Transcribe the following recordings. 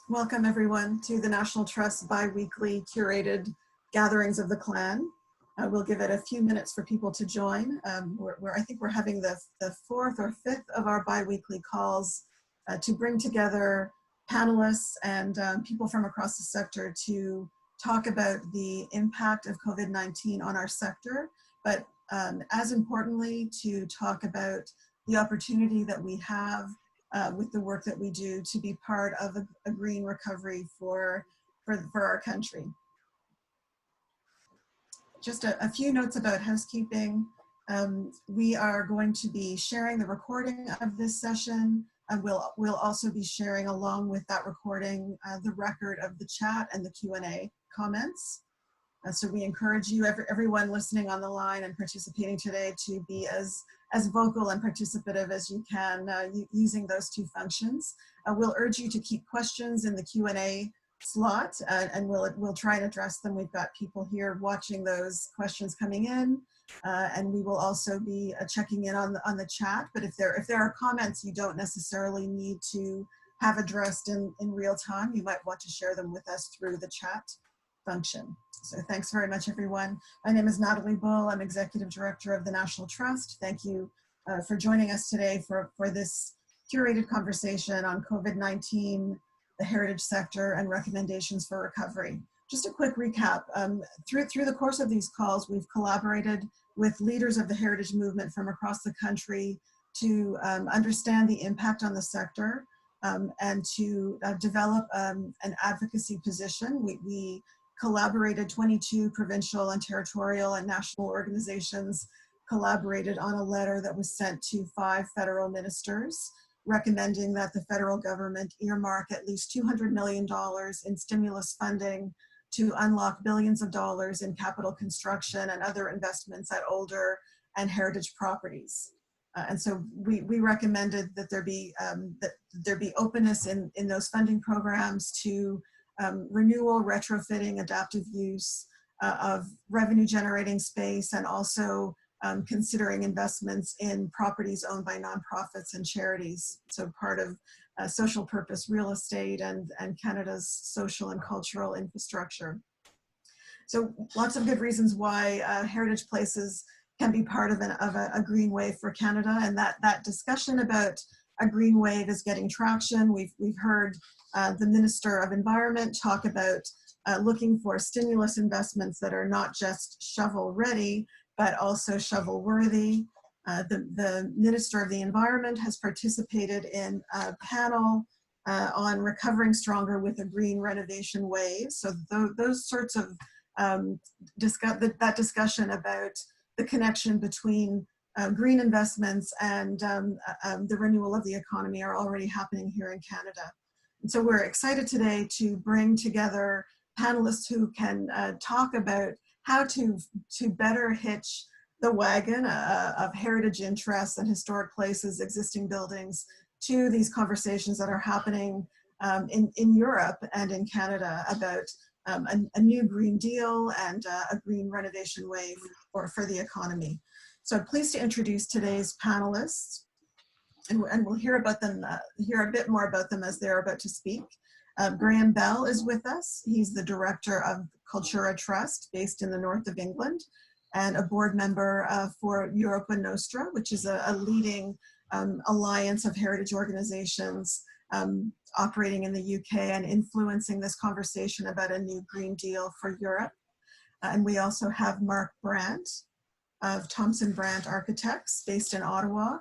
Welcome everyone to the National Trust bi-weekly curated gatherings of the clan. We'll give it a few minutes for people to join. I think we're having the fourth or fifth of our bi-weekly calls to bring together panelists and people from across the sector to talk about the impact of COVID-19 on our sector, but as importantly, to talk about the opportunity that we have with the work that we do to be part of a green recovery for our country. Just a few notes about housekeeping. We are going to be sharing the recording of this session. We'll also be sharing along with that recording the record of the chat and the Q&A comments. So we encourage you, everyone listening on the line and participating today, to be as vocal and participative as you can using those two functions. We'll urge you to keep questions in the Q&A slot and we'll try and address them. We've got people here watching those questions coming in and we will also be checking in on the chat. But if there are comments you don't necessarily need to have addressed in real time, you might want to share them with us through the chat function. So thanks very much, everyone. My name is Natalie Bull. I'm Executive Director of the National Trust. Thank you for joining us today for this curated conversation on COVID-19, the heritage sector, and recommendations for recovery. Just a quick recap. Through the course of these calls, we've collaborated with leaders of the heritage movement from across the country to understand the impact on the sector and to develop an advocacy position. We collaborated, 22 provincial and territorial and national organizations collaborated on a letter that was sent to 5 federal ministers recommending that the federal government earmark at least $200 million in stimulus funding to unlock billions of dollars in capital construction and other investments at older and heritage properties. And so we recommended that there be openness in those funding programs to renewal, retrofitting, adaptive use of revenue generating space, and also considering investments in properties owned by nonprofits and charities. So part of social purpose real estate and Canada's social and cultural infrastructure. So lots of good reasons why heritage places can be part of a green wave for Canada, and that discussion about a green wave is getting traction. We've heard the Minister of Environment talk about looking for stimulus investments that are not just shovel ready, but also shovel worthy. The Minister of the Environment has participated in a panel on recovering stronger with a green renovation wave. So those sorts of that discussion about the connection between green investments and the renewal of the economy are already happening here in Canada. And so we're excited today to bring together panelists who can talk about how to better hitch the wagon of heritage interests and historic places, existing buildings, to these conversations that are happening in Europe and in Canada about a new Green Deal and a green renovation wave for the economy. So I'm pleased to introduce today's panelists, and we'll hear about them, hear a bit more about them as they're about to speak. Graham Bell is with us. He's the director of Cultura Trust, based in the north of England, and a board member for Europa Nostra, which is a leading alliance of heritage organizations operating in the UK and influencing this conversation about a new Green Deal for Europe. And we also have Mark Brandt of Thompson Brandt Architects, based in Ottawa,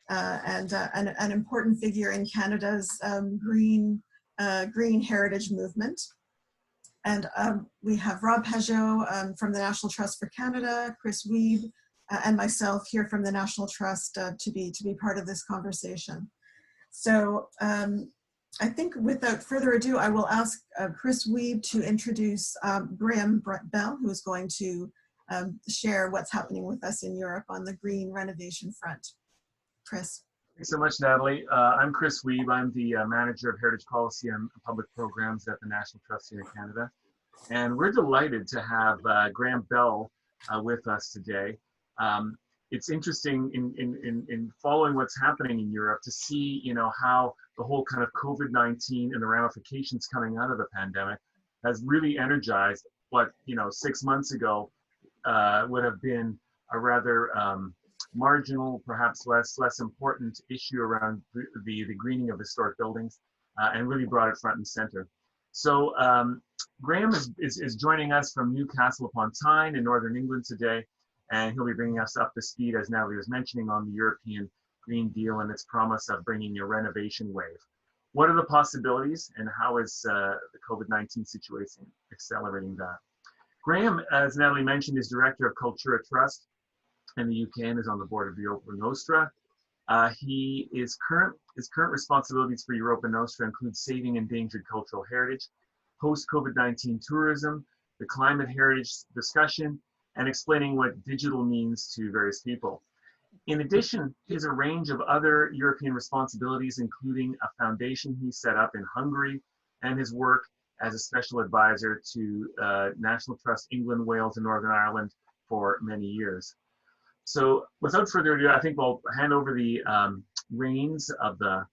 and an important figure in Canada's green heritage movement. And we have Rob Peugeot from the National Trust for Canada, Chris Wiebe, and myself here from the National Trust to be part of this conversation. So I think without further ado, I will ask Chris Wiebe to introduce Graham Bell, who is going to share what's happening with us in Europe on the green renovation front. Chris. Thanks so much, Natalie. I'm Chris Wiebe. I'm the Manager of Heritage Policy and Public Programs at the National Trust here in Canada. And we're delighted to have Graham Bell with us today. it's interesting in following what's happening in Europe to see, how the whole kind of COVID-19 and the ramifications coming out of the pandemic has really energized what, 6 months ago would have been a rather marginal, perhaps less important issue around the greening of historic buildings, and really brought it front and center. So Graham is joining us from Newcastle upon Tyne in Northern England today, and he'll be bringing us up to speed, as Natalie was mentioning, on the European Green Deal and its promise of bringing a renovation wave. What are the possibilities, and how is the COVID-19 situation accelerating that? Graham, as Natalie mentioned, is director of Cultura Trust in the UK and is on the board of Europa Nostra. His current responsibilities for Europa Nostra include saving endangered cultural heritage, post-COVID-19 tourism, the climate heritage discussion, and explaining what digital means to various people. In addition, he has a range of other European responsibilities, including a foundation he set up in Hungary and his work as a special advisor to National Trust England, Wales, and Northern Ireland for many years. So without further ado, I think we'll hand over the reins of the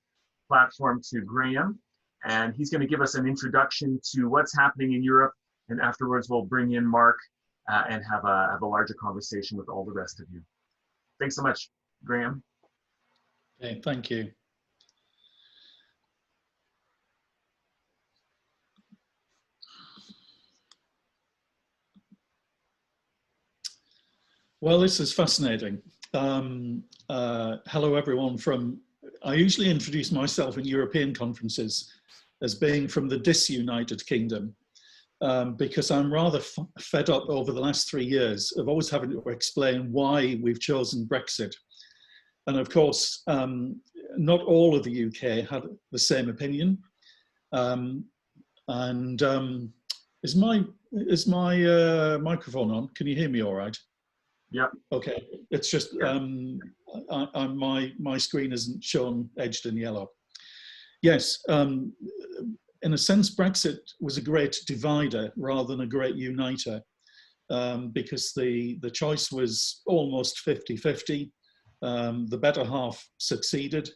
platform to Graham, and he's going to give us an introduction to what's happening in Europe, and afterwards we'll bring in Mark and have a larger conversation with all the rest of you. Thanks so much, Graham. Okay, thank you. Well, this is fascinating. Hello, everyone. I usually introduce myself in European conferences as being from the disunited kingdom, because I'm rather fed up over the last 3 years of always having to explain why we've chosen Brexit. And of course, not all of the UK had the same opinion. Is my microphone on? Can you hear me all right? Yeah. Okay. It's just my screen isn't shown edged in yellow. Yes. In a sense, Brexit was a great divider rather than a great uniter, because the choice was almost 50-50. The better half succeeded.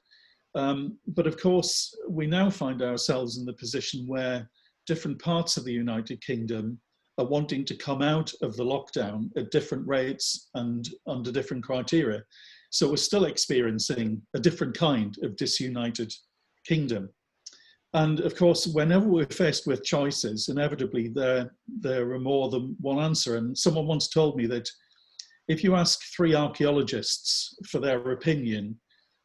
But of course, we now find ourselves in the position where different parts of the United Kingdom are wanting to come out of the lockdown at different rates and under different criteria. So we're still experiencing a different kind of disunited kingdom. And of course, whenever we're faced with choices, inevitably there are more than one answer. And someone once told me that if you ask 3 archaeologists for their opinion,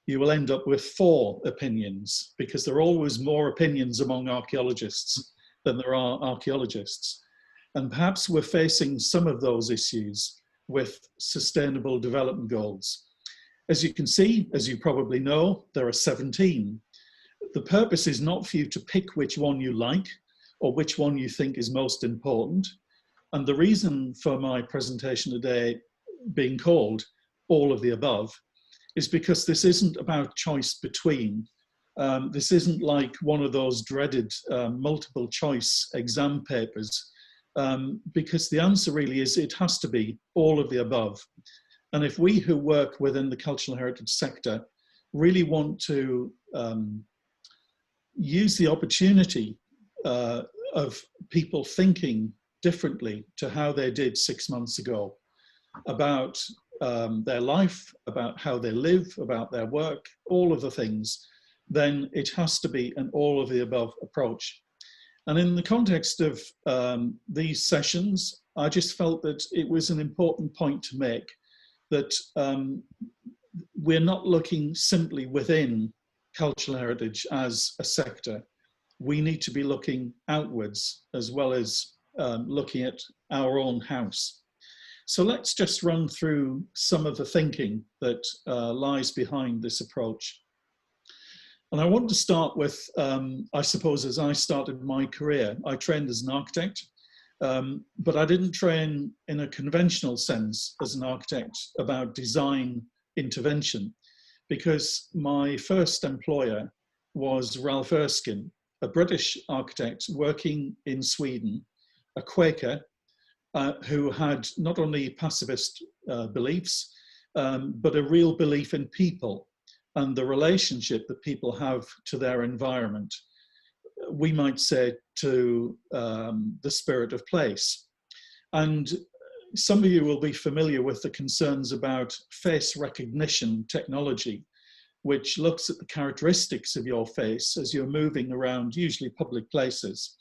you will end up with 4 opinions, because there are always more opinions among archaeologists than there are archaeologists. And perhaps we're facing some of those issues with sustainable development goals. As you can see, as you probably know, there are 17. The purpose is not for you to pick which one you like or which one you think is most important. And the reason for my presentation today being called all of the above is because this isn't about choice between. This isn't like one of those dreaded multiple choice exam papers, because the answer really is it has to be all of the above. And if we who work within the cultural heritage sector really want to use the opportunity of people thinking differently to how they did 6 months ago about their life, about how they live, about their work, all of the things, then it has to be an all of the above approach. And in the context of these sessions, I just felt that it was an important point to make, that we're not looking simply within cultural heritage as a sector. We need to be looking outwards as well as looking at our own house. So let's just run through some of the thinking that lies behind this approach. And I want to start with, I suppose, as I started my career, I trained as an architect, but I didn't train in a conventional sense as an architect about design intervention, because my first employer was Ralph Erskine, a British architect working in Sweden, a Quaker, who had not only pacifist beliefs, but a real belief in people and the relationship that people have to their environment. We might say to the spirit of place. And some of you will be familiar with the concerns about face recognition technology, which looks at the characteristics of your face as you're moving around, usually public places,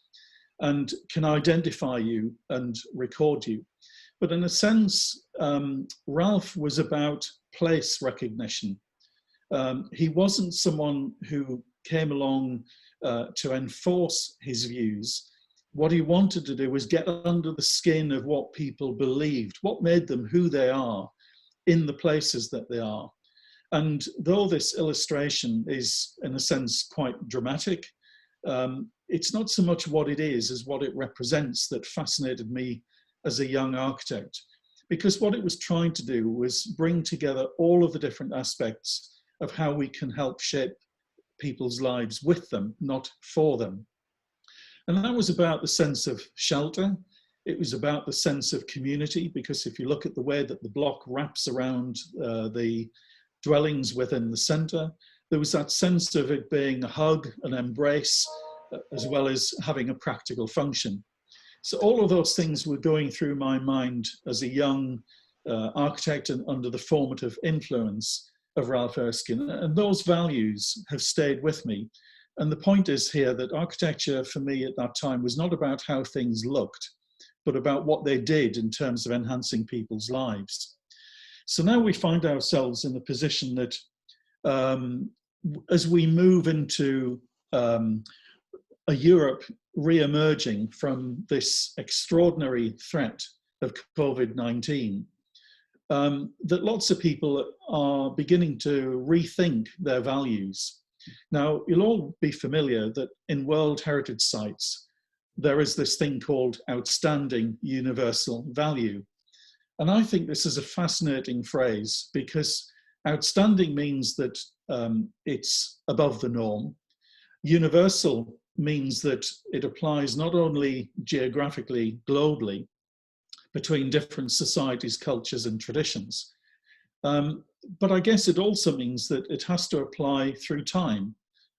and can identify you and record you. But in a sense, Ralph was about place recognition. He wasn't someone who came along to enforce his views. What he wanted to do was get under the skin of what people believed, what made them who they are in the places that they are. And though this illustration is, in a sense, quite dramatic, it's not so much what it is as what it represents that fascinated me as a young architect. Because what it was trying to do was bring together all of the different aspects of how we can help shape people's lives with them, not for them. And that was about the sense of shelter. It was about the sense of community, because if you look at the way that the block wraps around the dwellings within the centre, there was that sense of it being a hug, an embrace, as well as having a practical function. So all of those things were going through my mind as a young architect and under the formative influence of Ralph Erskine. And those values have stayed with me. And the point is here that architecture for me at that time was not about how things looked, but about what they did in terms of enhancing people's lives. So now we find ourselves in the position that as we move into a Europe re-emerging from this extraordinary threat of COVID-19, that lots of people are beginning to rethink their values. Now, you'll all be familiar that in World Heritage Sites, there is this thing called outstanding universal value. And I think this is a fascinating phrase, because outstanding means that it's above the norm. Universal means that it applies not only geographically, globally, between different societies, cultures, and traditions, but I guess it also means that it has to apply through time.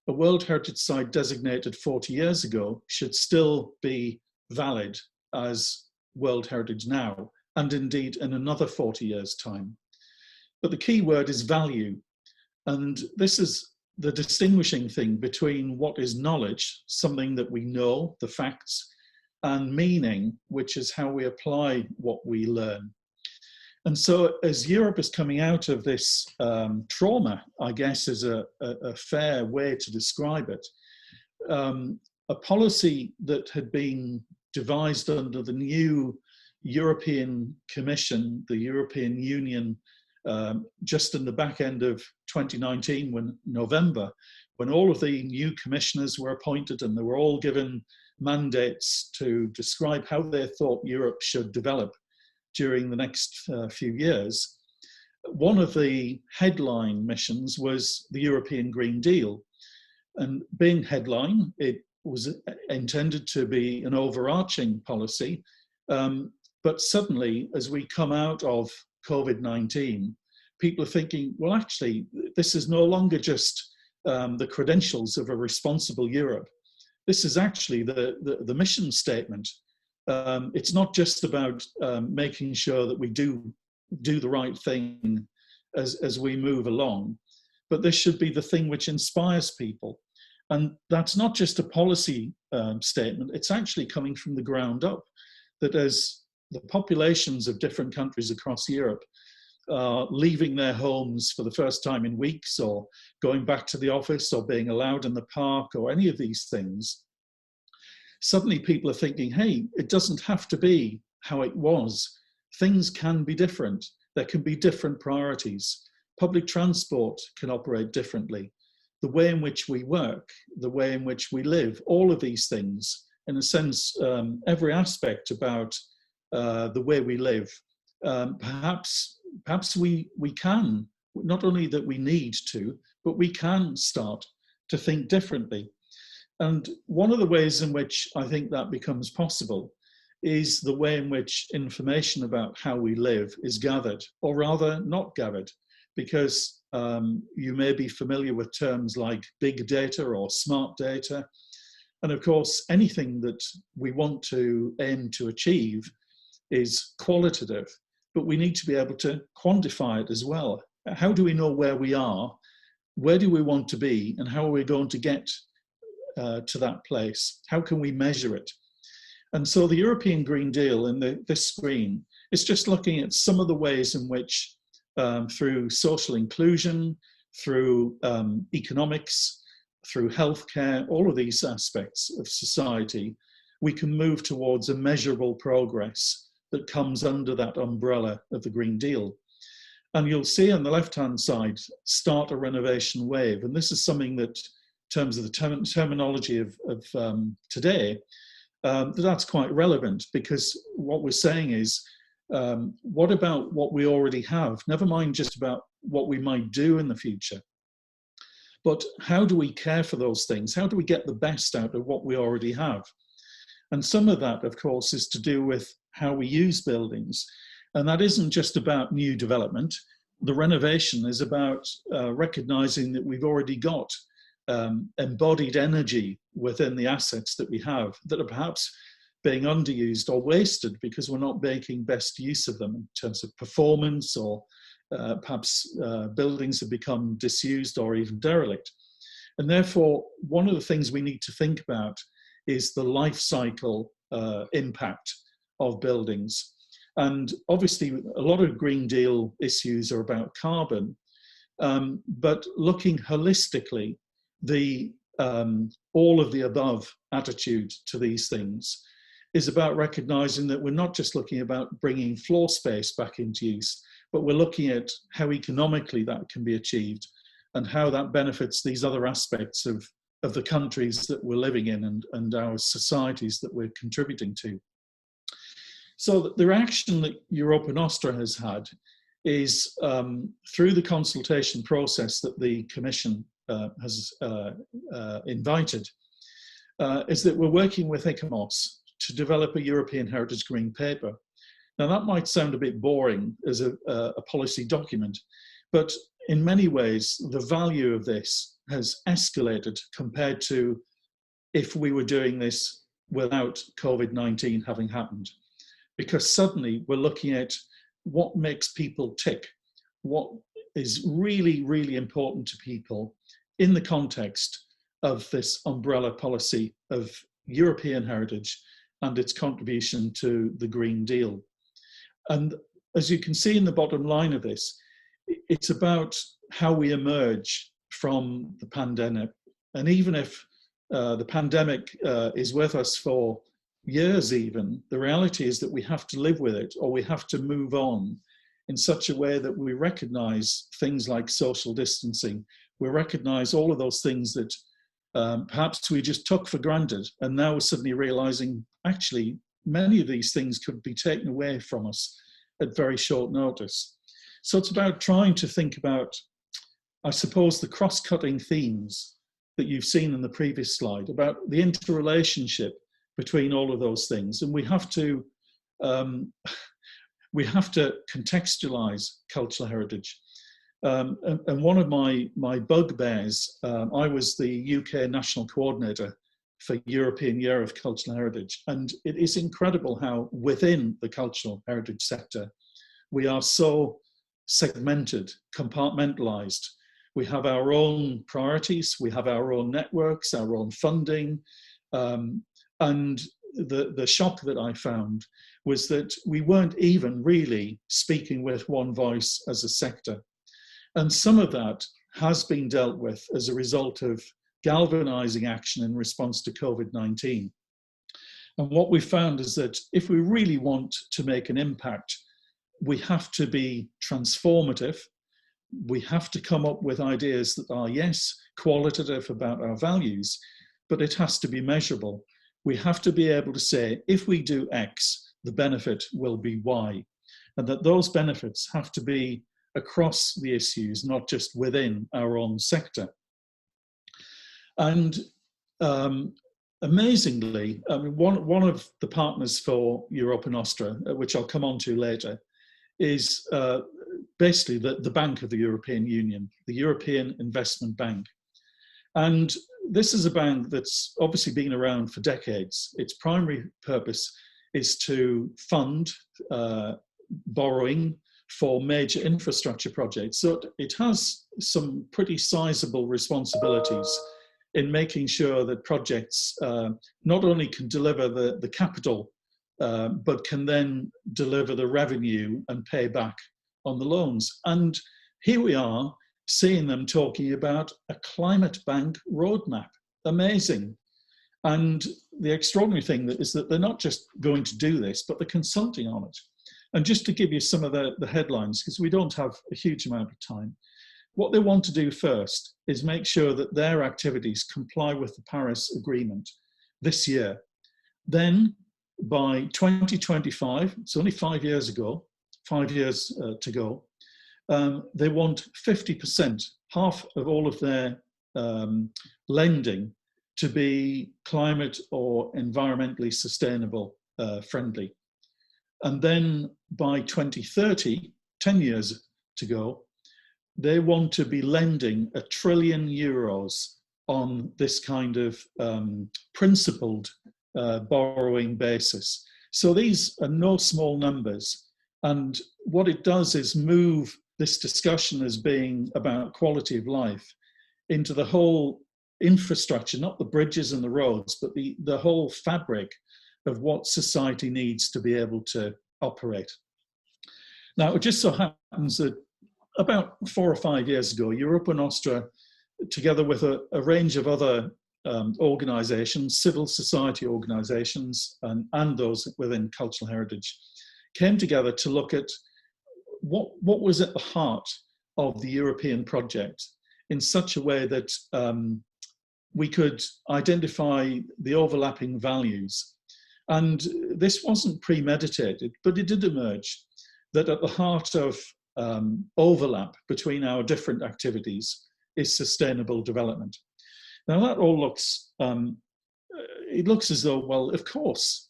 A World Heritage Site designated 40 years ago should still be valid as World Heritage now, and indeed in another 40 years' time. But the key word is value. And this is the distinguishing thing between what is knowledge, something that we know, the facts, and meaning, which is how we apply what we learn. And so as Europe is coming out of this trauma, I guess is a fair way to describe it, a policy that had been devised under the new European Commission, the European Union, just in the back end of 2019, November, when all of the new commissioners were appointed and they were all given mandates to describe how they thought Europe should develop during the next few years. One of the headline missions was the European Green Deal. And being headline, it was intended to be an overarching policy. But suddenly, as we come out of COVID-19, people are thinking, well, actually, this is no longer just the credentials of a responsible Europe. This is actually the mission statement. It's not just about making sure that we do the right thing as we move along, but this should be the thing which inspires people. And that's not just a policy statement, it's actually coming from the ground up, that as the populations of different countries across Europe are leaving their homes for the first time in weeks, or going back to the office, or being allowed in the park, or any of these things, suddenly people are thinking, hey, it doesn't have to be how it was. Things can be different. There can be different priorities. Public transport can operate differently. The way in which we work, the way in which we live, all of these things, in a sense, every aspect about the way we live, perhaps we can, not only that we need to, but we can start to think differently. And one of the ways in which I think that becomes possible is the way in which information about how we live is gathered, or rather not gathered, because you may be familiar with terms like big data or smart data. And of course, anything that we want to aim to achieve is qualitative, but we need to be able to quantify it as well. How do we know where we are? Where do we want to be? And how are we going to get to that place? How can we measure it? And so the European Green Deal in this screen is just looking at some of the ways in which through social inclusion, through economics, through healthcare, all of these aspects of society, we can move towards a measurable progress that comes under that umbrella of the Green Deal. And you'll see on the left-hand side, start a renovation wave. And this is something that, in terms of the terminology of today, that's quite relevant, because what we're saying is, what about what we already have? Never mind just about what we might do in the future, but how do we care for those things? How do we get the best out of what we already have? And some of that, of course, is to do with how we use buildings. And that isn't just about new development. The renovation is about recognizing that we've already got embodied energy within the assets that we have that are perhaps being underused or wasted because we're not making best use of them in terms of performance, or perhaps buildings have become disused or even derelict. And therefore, one of the things we need to think about is the life cycle impact of buildings. And obviously, a lot of Green Deal issues are about carbon, but looking holistically, the all of the above attitude to these things is about recognizing that we're not just looking about bringing floor space back into use, but we're looking at how economically that can be achieved and how that benefits these other aspects of the countries that we're living in and our societies that we're contributing to. So the reaction that Europa Nostra has had is through the consultation process that the Commission has invited, is that we're working with ICOMOS to develop a European Heritage Green Paper. Now that might sound a bit boring as a policy document, but in many ways the value of this has escalated compared to if we were doing this without COVID-19 having happened. Because suddenly we're looking at what makes people tick, what is really, really important to people in the context of this umbrella policy of European heritage and its contribution to the Green Deal. And as you can see in the bottom line of this, it's about how we emerge from the pandemic. And even if the pandemic is with us for years even, the reality is that we have to live with it, or we have to move on in such a way that we recognize things like social distancing. We recognize all of those things that perhaps we just took for granted, and now we're suddenly realizing actually many of these things could be taken away from us at very short notice. So it's about trying to think about, I suppose, the cross-cutting themes that you've seen in the previous slide about the interrelationship between all of those things. And we have to contextualize cultural heritage. And one of my bugbears, I was the UK national coordinator for European Year of Cultural Heritage. And it is incredible how within the cultural heritage sector, we are so segmented, compartmentalized. We have our own priorities, we have our own networks, our own funding. And the shock that I found was that we weren't even really speaking with one voice as a sector. And some of that has been dealt with as a result of galvanizing action in response to COVID-19. And what we found is that if we really want to make an impact, we have to be transformative. We have to come up with ideas that are, yes, qualitative about our values, but it has to be measurable. We have to be able to say, if we do X, the benefit will be Y, and that those benefits have to be across the issues, not just within our own sector. And amazingly, I mean, one of the partners for Europa Nostra, which I'll come on to later, is basically the Bank of the European Union, the European Investment Bank. And this is a bank that's obviously been around for decades. Its primary purpose is to fund borrowing for major infrastructure projects. So it has some pretty sizable responsibilities in making sure that projects not only can deliver the capital, but can then deliver the revenue and pay back on the loans. And here we are seeing them talking about a climate bank roadmap. Amazing. And the extraordinary thing is that they're not just going to do this, but they're consulting on it. And just to give you some of the headlines, because we don't have a huge amount of time, what they want to do first is make sure that their activities comply with the Paris Agreement this year. Then by 2025, it's only 5 years ago, 5 years to go, they want 50%, half of all of their lending to be climate or environmentally sustainable friendly. And then by 2030, 10 years to go, they want to be lending €1 trillion on this kind of principled borrowing basis. So these are no small numbers. And what it does is move this discussion as being about quality of life into the whole infrastructure, not the bridges and the roads, but the whole fabric of what society needs to be able to operate. Now, it just so happens that about 4 or 5 years ago, Europa Nostra, together with a range of other organizations, civil society organizations, and those within cultural heritage, came together to look at what was at the heart of the European project in such a way that we could identify the overlapping values. And this wasn't premeditated, but it did emerge that at the heart of overlap between our different activities is sustainable development. Now that all looks, it looks as though, well, of course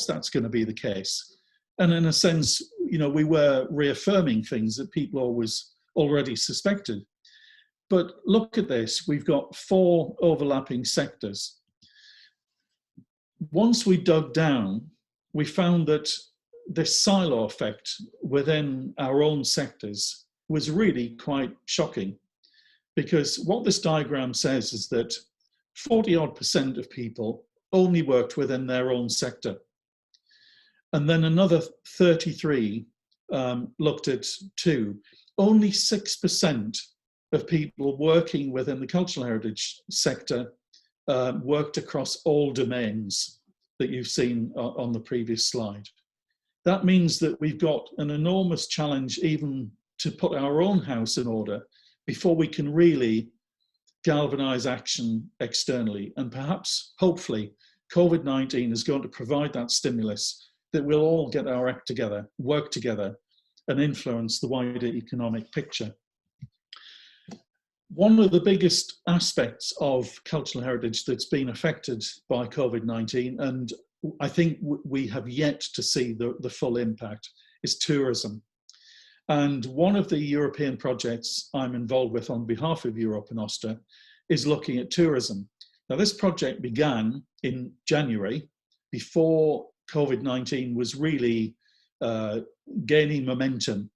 that's going to be the case. And in a sense, you know, we were reaffirming things that people already suspected. But look at this, we've got 4 overlapping sectors. Once we dug down, we found that this silo effect within our own sectors was really quite shocking, because what this diagram says is that 40% of people only worked within their own sector. And then another 33 looked at 2. Only 6% of people working within the cultural heritage sector worked across all domains that you've seen on the previous slide. That means that we've got an enormous challenge even to put our own house in order before we can really galvanize action externally. And perhaps, hopefully, COVID-19 is going to provide that stimulus that we'll all get our act together, work together, and influence the wider economic picture. One of the biggest aspects of cultural heritage that's been affected by COVID-19, and I think we have yet to see the full impact, is tourism. And one of the European projects I'm involved with on behalf of Europa Nostra is looking at tourism. Now, this project began in January, before COVID-19 was really gaining momentum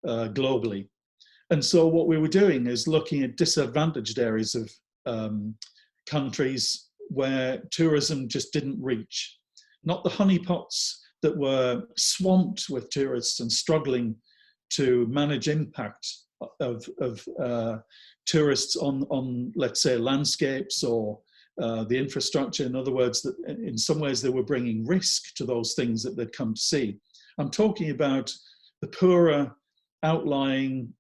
globally. And so what we were doing is looking at disadvantaged areas of countries where tourism just didn't reach. Not the honeypots that were swamped with tourists and struggling to manage impact of tourists on, let's say, landscapes or the infrastructure. In other words, that in some ways they were bringing risk to those things that they'd come to see. I'm talking about the poorer outlying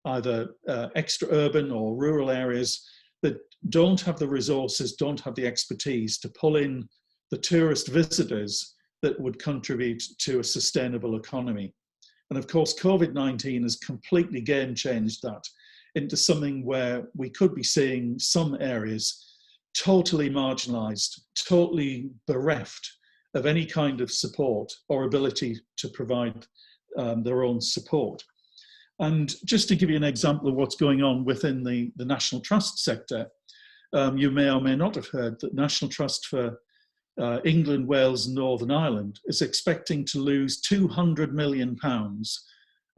either extra urban or rural areas that don't have the resources, don't have the expertise to pull in the tourist visitors that would contribute to a sustainable economy. And of course, COVID-19 has completely game changed that into something where we could be seeing some areas totally marginalized, totally bereft of any kind of support or ability to provide their own support. And just to give you an example of what's going on within the National Trust sector, you may or may not have heard that National Trust for England, Wales and Northern Ireland is expecting to lose £200 million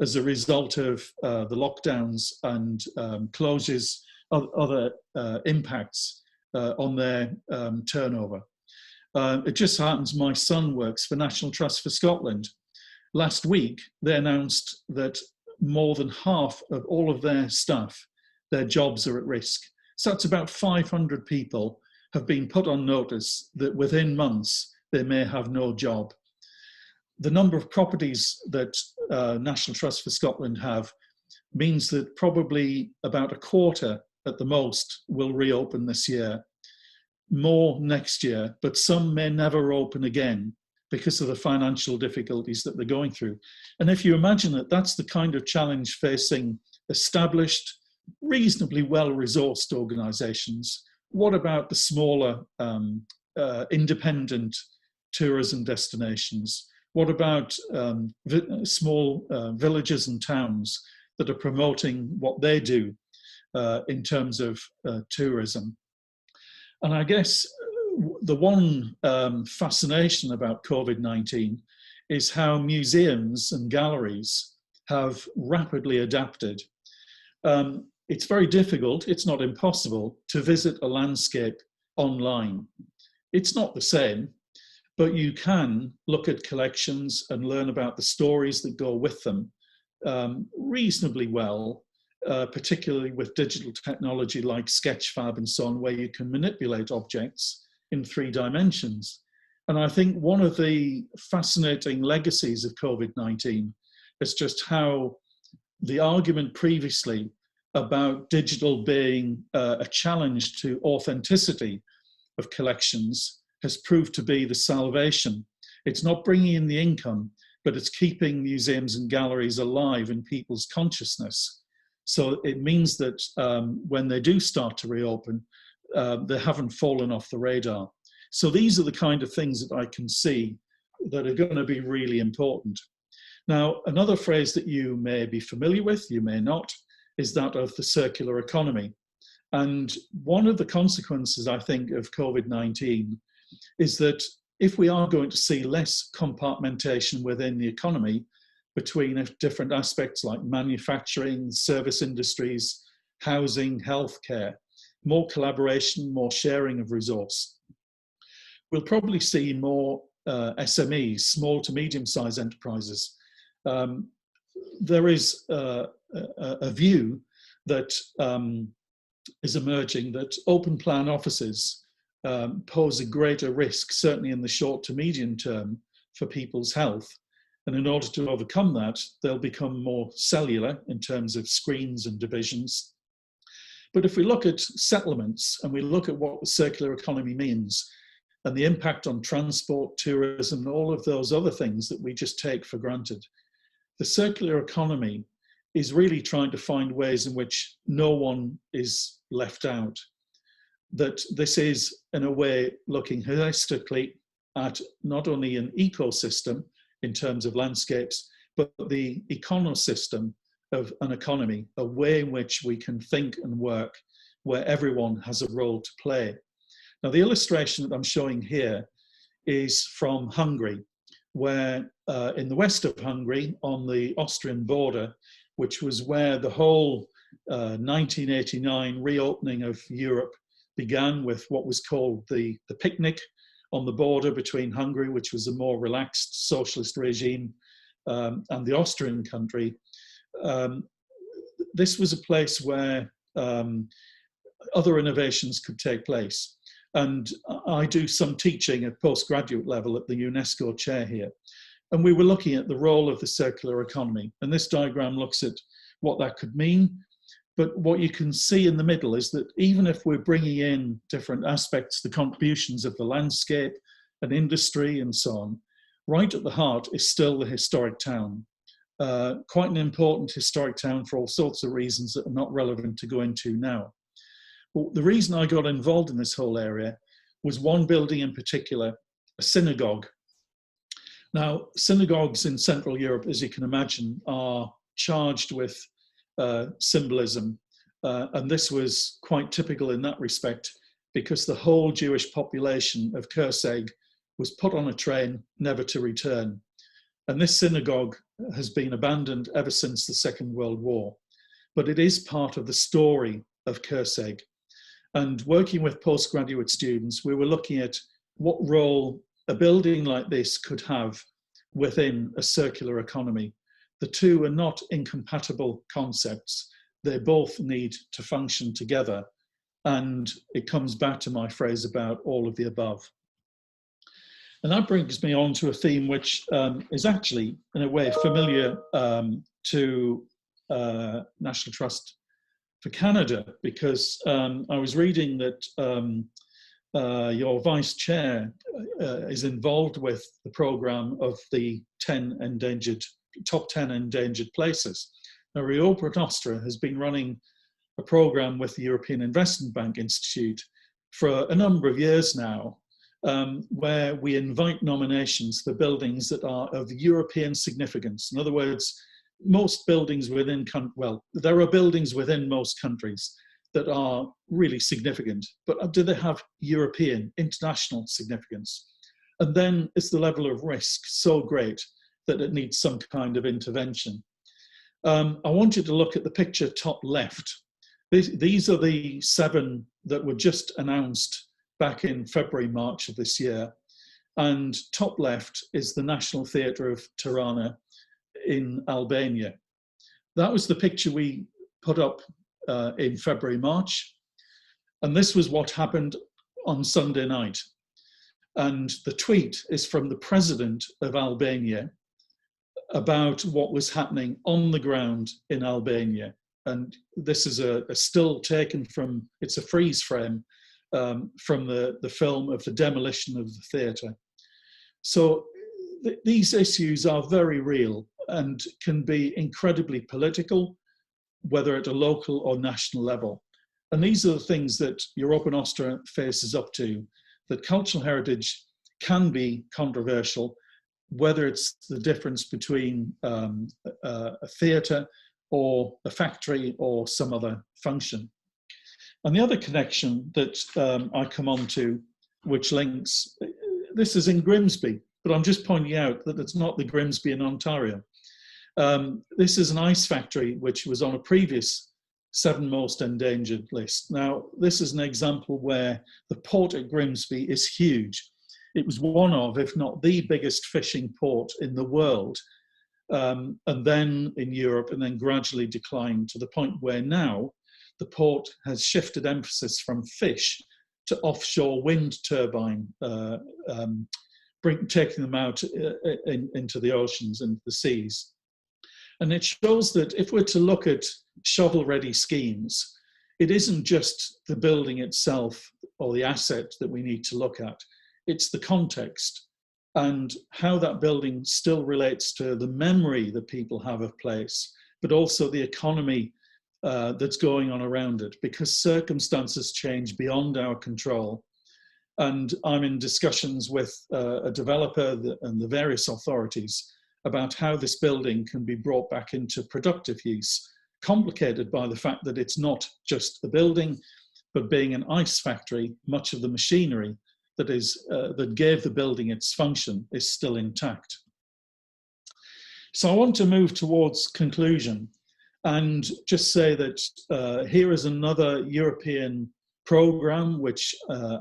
as a result of the lockdowns and closures, other impacts on their turnover. It just happens my son works for National Trust for Scotland. Last week, they announced that more than half of all of their staff, their jobs are at risk. So that's about 500 people have been put on notice that within months they may have no job. The number of properties that National Trust for Scotland have means that probably about a quarter at the most will reopen this year, more next year, but some may never open again because of the financial difficulties that they're going through. And if you imagine that that's the kind of challenge facing established, reasonably well-resourced organisations, what about the smaller independent tourism destinations? What about small villages and towns that are promoting what they do in terms of tourism? And I guess the one fascination about COVID-19 is how museums and galleries have rapidly adapted. It's very difficult, it's not impossible, to visit a landscape online. It's not the same, but you can look at collections and learn about the stories that go with them reasonably well, particularly with digital technology like Sketchfab and so on, where you can manipulate objects in 3 dimensions. And I think one of the fascinating legacies of COVID-19 is just how the argument previously about digital being a challenge to authenticity of collections has proved to be the salvation. It's not bringing in the income, but it's keeping museums and galleries alive in people's consciousness. So it means that when they do start to reopen, they haven't fallen off the radar. So these are the kind of things that I can see that are going to be really important. Now, another phrase that you may be familiar with, you may not, is that of the circular economy. And one of the consequences, I think, of COVID-19 is that if we are going to see less compartmentation within the economy between different aspects like manufacturing, service industries, housing, healthcare, more collaboration, more sharing of resource, we'll probably see more SMEs, small to medium-sized enterprises. There is a view that is emerging that open plan offices pose a greater risk, certainly in the short to medium term, for people's health. And in order to overcome that, they'll become more cellular in terms of screens and divisions. But if we look at settlements and we look at what the circular economy means and the impact on transport, tourism, and all of those other things that we just take for granted, the circular economy is really trying to find ways in which no one is left out. That this is, in a way, looking holistically at not only an ecosystem in terms of landscapes, but the econosystem of an economy, a way in which we can think and work where everyone has a role to play. Now, the illustration that I'm showing here is from Hungary, where in the west of Hungary, on the Austrian border, which was where the whole 1989 reopening of Europe began, with what was called the picnic on the border between Hungary, which was a more relaxed socialist regime, and the Austrian country. This was a place where other innovations could take place. And I do some teaching at postgraduate level at the UNESCO chair here. And we were looking at the role of the circular economy. And this diagram looks at what that could mean. But what you can see in the middle is that even if we're bringing in different aspects, the contributions of the landscape and industry and so on, right at the heart is still the historic town. Quite an important historic town for all sorts of reasons that are not relevant to go into now. But the reason I got involved in this whole area was one building in particular, a synagogue. Now, synagogues in Central Europe, as you can imagine, are charged with symbolism. And this was quite typical in that respect, because the whole Jewish population of Kurseg was put on a train, never to return. And this synagogue has been abandoned ever since the Second World War. But it is part of the story of Kurseg. And working with postgraduate students, we were looking at what role a building like this could have within a circular economy. The two are not incompatible concepts. They both need to function together. And it comes back to my phrase about all of the above. And that brings me on to a theme which is actually, in a way, familiar to National Trust for Canada, because I was reading that your vice chair is involved with the program of the top 10 endangered places. Now, Europa Nostra has been running a program with the European Investment Bank Institute for a number of years now, where we invite nominations for buildings that are of European significance. In other words, most buildings within, well, there are buildings within most countries that are really significant, but do they have European, international significance? And then is the level of risk so great that it needs some kind of intervention? I want you to look at the picture top left. These are the 7 that were just announced back in February, March of this year. And top left is the National Theatre of Tirana in Albania. That was the picture we put up in February, March. And this was what happened on Sunday night. And the tweet is from the president of Albania about what was happening on the ground in Albania. And this is a still taken from, it's a freeze frame from the film of the demolition of the theatre. So these issues are very real and can be incredibly political, whether at a local or national level. And these are the things that Europa Nostra faces up to, that cultural heritage can be controversial, whether it's the difference between a theatre or a factory or some other function. And the other connection that I come on to, which links, this is in Grimsby, but I'm just pointing out that it's not the Grimsby in Ontario. This is an ice factory which was on a previous 7 most endangered list. Now, this is an example where the port at Grimsby is huge. It was one of, if not the biggest fishing port in the world, and then in Europe, and then gradually declined to the point where now the port has shifted emphasis from fish to offshore wind turbine, taking them out into the oceans and the seas. And it shows that if we're to look at shovel-ready schemes, it isn't just the building itself or the asset that we need to look at. It's the context and how that building still relates to the memory that people have of place, but also the economy that's going on around it, because circumstances change beyond our control. And I'm in discussions with a developer and the various authorities about how this building can be brought back into productive use, complicated by the fact that it's not just a building, but being an ice factory, much of the machinery that gave the building its function is still intact. So I want to move towards conclusion and just say that here is another European program which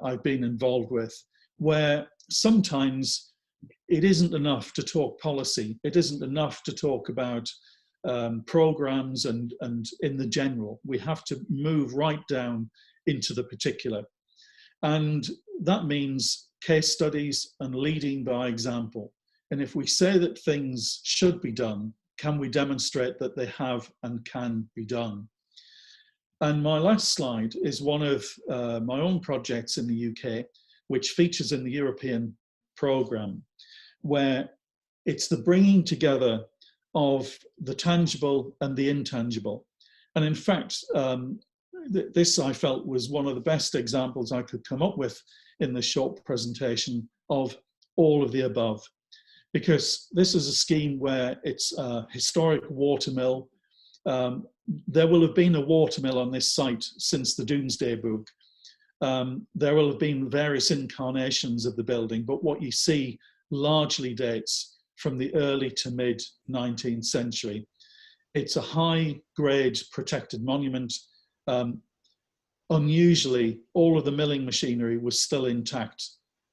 I've been involved with, where sometimes it isn't enough to talk policy. It isn't enough to talk about programs and in the general. We have to move right down into the particular. And that means case studies and leading by example. And if we say that things should be done, can we demonstrate that they have and can be done? And my last slide is one of my own projects in the UK, which features in the European programme, where it's the bringing together of the tangible and the intangible. And in fact, this I felt was one of the best examples I could come up with in this short presentation of all of the above, because this is a scheme where it's a historic water mill. There will have been a water mill on this site since the Domesday Book. There will have been various incarnations of the building, but what you see largely dates from the early to mid 19th century. It's a high-grade protected monument. Unusually, all of the milling machinery was still intact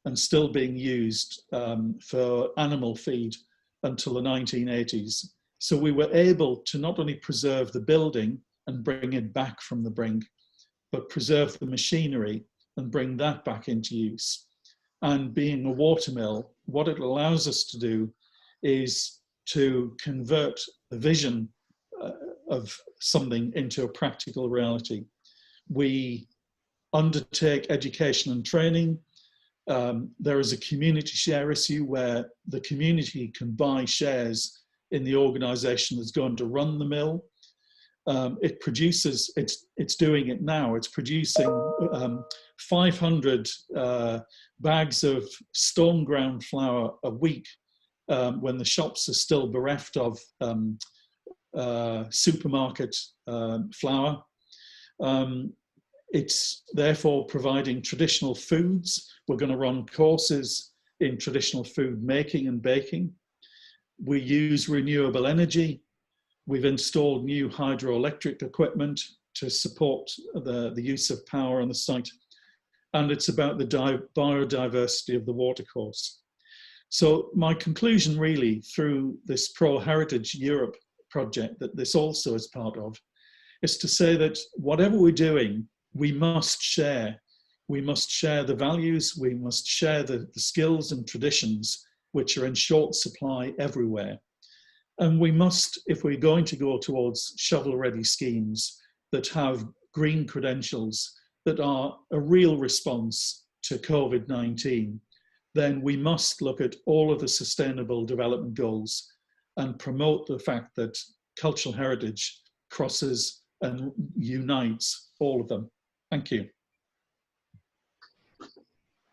and still being used for animal feed until the 1980s. So we were able to not only preserve the building and bring it back from the brink, but preserve the machinery and bring that back into use. And being a water mill, what it allows us to do is to convert the vision of something into a practical reality. We undertake education and training. There is a community share issue where the community can buy shares in the organisation that's going to run the mill. It produces, it's doing it now, it's producing 500 bags of stone ground flour a week when the shops are still bereft of supermarket flour. It's therefore providing traditional foods. We're going to run courses in traditional food making and baking. We use renewable energy. We've installed new hydroelectric equipment to support the use of power on the site. And it's about the biodiversity of the watercourse. So my conclusion really through this Pro-Heritage Europe project that this also is part of is to say that whatever we're doing, we must share. We must share the values, we must share the skills and traditions which are in short supply everywhere. And we must, if we're going to go towards shovel-ready schemes that have green credentials that are a real response to COVID-19, then we must look at all of the sustainable development goals and promote the fact that cultural heritage crosses and unites all of them. Thank you.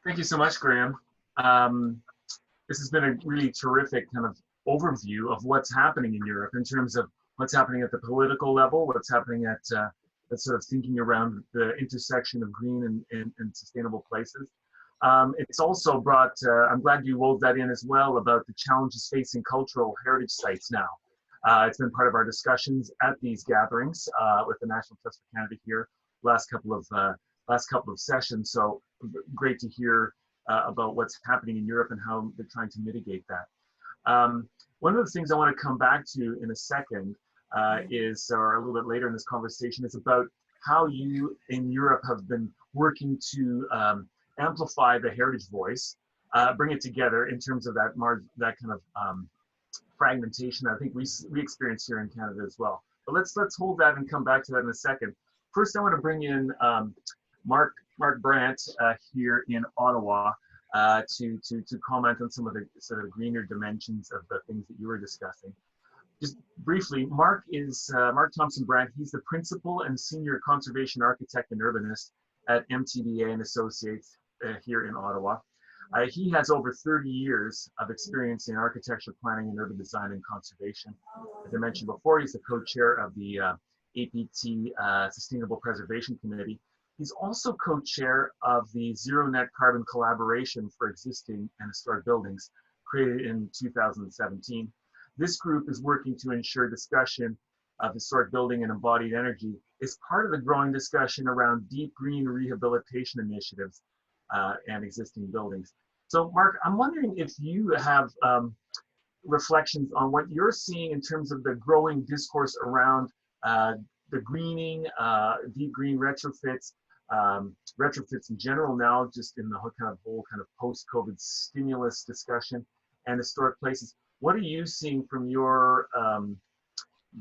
Thank you so much, Graham. This has been a really terrific kind of overview of what's happening in Europe in terms of what's happening at the political level, what's happening at sort of thinking around the intersection of green and sustainable places. It's also brought, I'm glad you wove that in as well, about the challenges facing cultural heritage sites now. It's been part of our discussions at these gatherings with the National Trust for Canada here last couple of sessions. So great to hear about what's happening in Europe and how they're trying to mitigate that. One of the things I want to come back to in a second or a little bit later in this conversation, is about how you in Europe have been working to amplify the heritage voice, bring it together in terms of that kind of fragmentation I think we experience here in Canada as well. But let's hold that and come back to that in a second. First, I want to bring in Mark Brandt here in Ottawa to comment on some of the sort of greener dimensions of the things that you were discussing. Just briefly, Mark Thompson Brandt. He's the principal and senior conservation architect and urbanist at MTBA and Associates here in Ottawa. He has over 30 years of experience in architecture, planning, and urban design and conservation. As I mentioned before, he's the co-chair of the APT Sustainable Preservation Committee. He's also co-chair of the Zero Net Carbon Collaboration for Existing and Historic Buildings, created in 2017. This group is working to ensure discussion of historic building and embodied energy is part of the growing discussion around deep green rehabilitation initiatives and existing buildings. So Mark, I'm wondering if you have reflections on what you're seeing in terms of the growing discourse around the greening, deep green retrofits, retrofits in general now, just in the whole kind of post-COVID stimulus discussion, and historic places. What are you seeing from your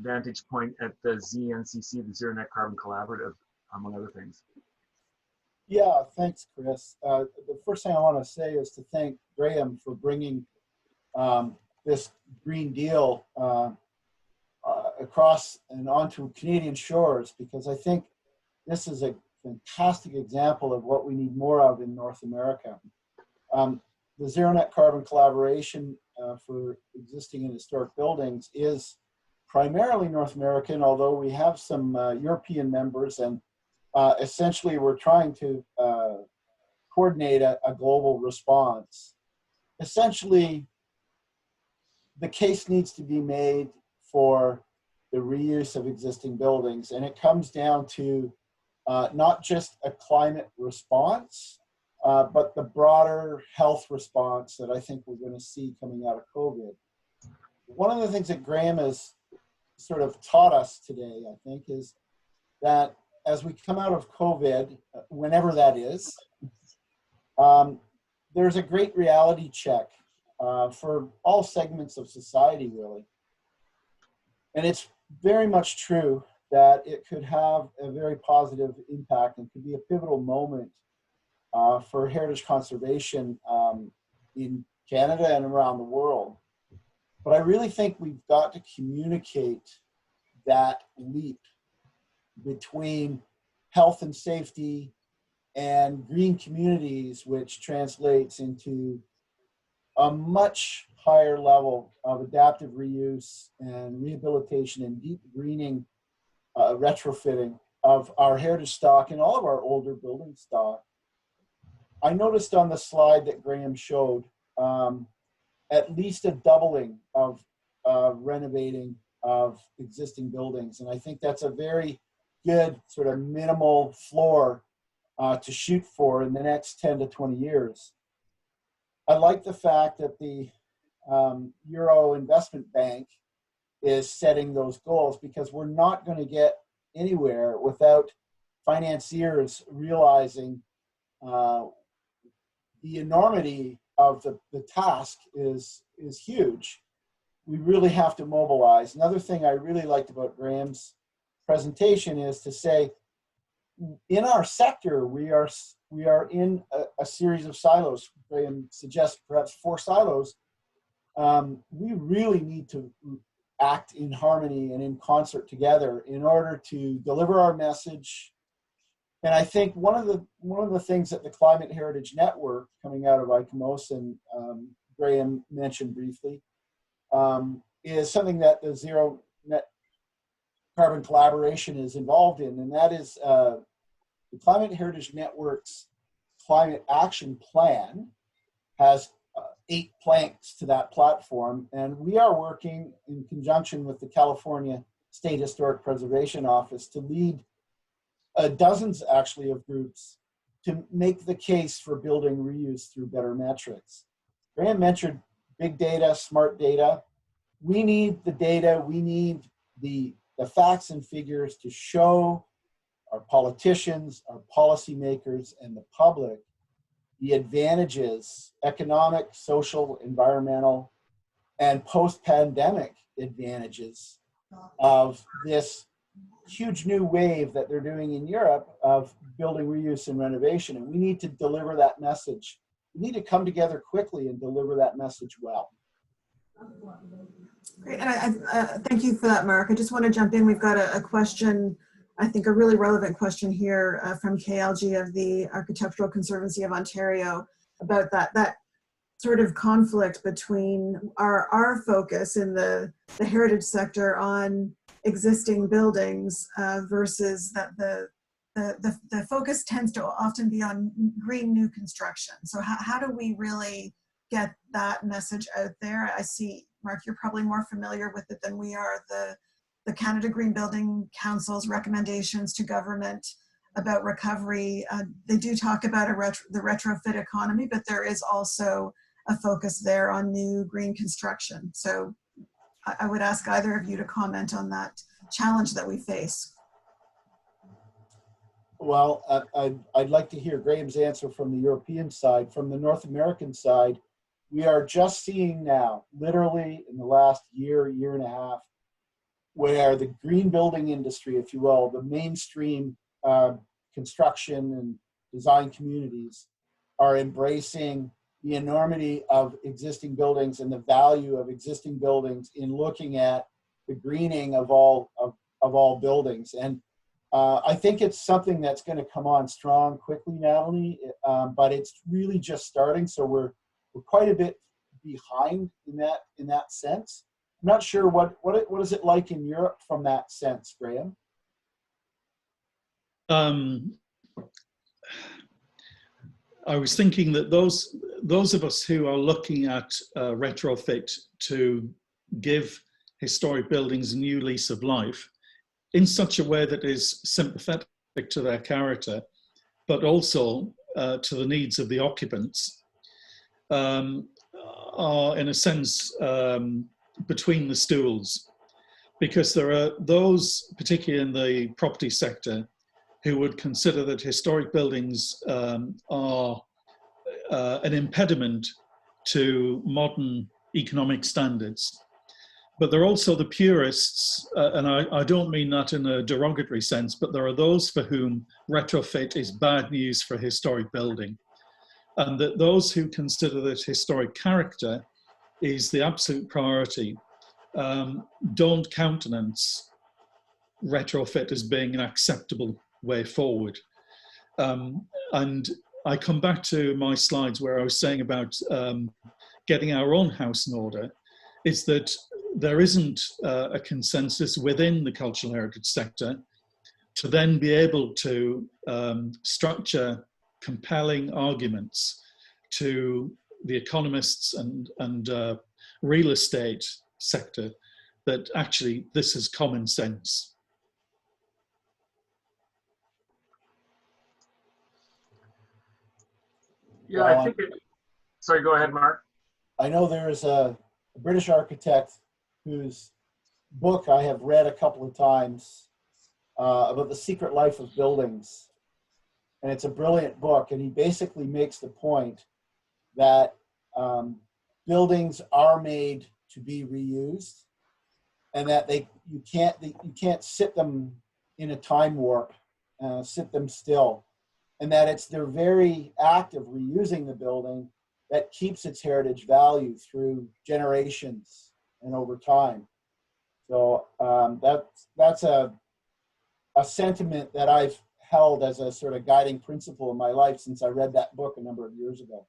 vantage point at the ZNCC, the Zero Net Carbon Collaborative, among other things? Yeah, thanks, Chris. The first thing I want to say is to thank Graham for bringing this Green Deal across and onto Canadian shores, because I think this is a fantastic example of what we need more of in North America. The zero net carbon collaboration for existing and historic buildings is primarily North American, although we have some European members, and essentially we're trying to coordinate a global response. Essentially, the case needs to be made for the reuse of existing buildings, and it comes down to not just a climate response, but the broader health response that I think we're going to see coming out of COVID. One of the things that Graham has sort of taught us today, I think, is that as we come out of COVID, whenever that is, there's a great reality check for all segments of society, really. And it's very much true that it could have a very positive impact and could be a pivotal moment for heritage conservation in Canada and around the world. But I really think we've got to communicate that leap between health and safety and green communities, which translates into a much higher level of adaptive reuse and rehabilitation and deep greening, retrofitting of our heritage stock and all of our older building stock. I noticed on the slide that Graham showed at least a doubling of renovating of existing buildings. And I think that's a very good sort of minimal floor to shoot for in the next 10 to 20 years. I like the fact that the Euro Investment Bank is setting those goals, because we're not going to get anywhere without financiers realizing the enormity of the task is huge. We really have to mobilize. Another thing I really liked about Graham's presentation is to say, in our sector, we are in a series of silos. Graham suggests perhaps 4 silos. We really need to act in harmony and in concert together in order to deliver our message. And I think one of the things that the Climate Heritage Network coming out of ICOMOS, and Graham mentioned briefly, is something that the Zero Net Carbon Collaboration is involved in, and that is the Climate Heritage Network's Climate Action Plan has 8 planks to that platform, and we are working in conjunction with the California State Historic Preservation Office to lead dozens actually of groups to make the case for building reuse through better metrics. Graham mentioned big data, smart data. We need the data, we need the facts and figures to show our politicians, our policymakers, and the public the advantages, economic, social, environmental, and post-pandemic advantages of this huge new wave that they're doing in Europe of building reuse and renovation. And we need to deliver that message. We need to come together quickly and deliver that message well. Great, and I thank you for that, Mark. I just want to jump in. We've got a question, I think a really relevant question here from KLG of the Architectural Conservancy of Ontario about that sort of conflict between our focus in the heritage sector on existing buildings versus that the focus tends to often be on green new construction. So how do we really get that message out there? I see, Mark, you're probably more familiar with it than we are. The Canada Green Building Council's recommendations to government about recovery, they do talk about the retrofit economy, but there is also a focus there on new green construction. So I would ask either of you to comment on that challenge that we face. Well, I'd like to hear Graham's answer from the European side. From the North American side, we are just seeing now, literally in the last year and a half, where the green building industry, if you will, the mainstream construction and design communities are embracing the enormity of existing buildings and the value of existing buildings in looking at the greening of all buildings. And I think it's something that's going to come on strong quickly, Natalie, but it's really just starting. So we're quite a bit behind in that sense. I'm not sure what is it like in Europe from that sense, Graham? I was thinking that those of us who are looking at retrofit to give historic buildings a new lease of life in such a way that is sympathetic to their character, but also to the needs of the occupants, are in a sense between the stools, because there are those, particularly in the property sector, who would consider that historic buildings are an impediment to modern economic standards. But there are also the purists, and I don't mean that in a derogatory sense, but there are those for whom retrofit is bad news for historic building. And that those who consider that historic character is the absolute priority don't countenance retrofit as being an acceptable way forward. And I come back to my slides where I was saying about getting our own house in order, is that there isn't a consensus within the cultural heritage sector to then be able to structure compelling arguments to the economists and real estate sector that actually this is common sense. Yeah, I think sorry, go ahead, Mark. I know there is a British architect whose book I have read a couple of times about the secret life of buildings. And it's a brilliant book. And he basically makes the point that buildings are made to be reused, and that you can't sit them in a time warp, sit them still. And that it's their very act of reusing the building that keeps its heritage value through generations and over time. So that's a sentiment that I've held as a sort of guiding principle in my life since I read that book a number of years ago.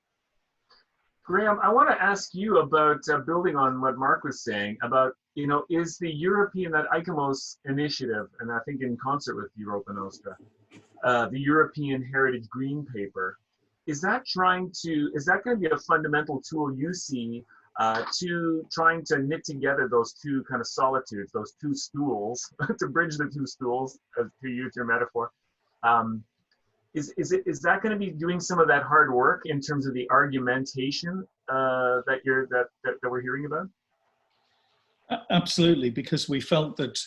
Graham, I want to ask you about building on what Mark was saying about, is the European, that ICOMOS initiative, and I think in concert with Europa Nostra, the European Heritage Green Paper, is that going to be a fundamental tool you see to trying to knit together those two kind of solitudes, those two stools, to bridge the two stools, to use your metaphor? Is that going to be doing some of that hard work in terms of the argumentation that we're hearing about? Absolutely, because we felt that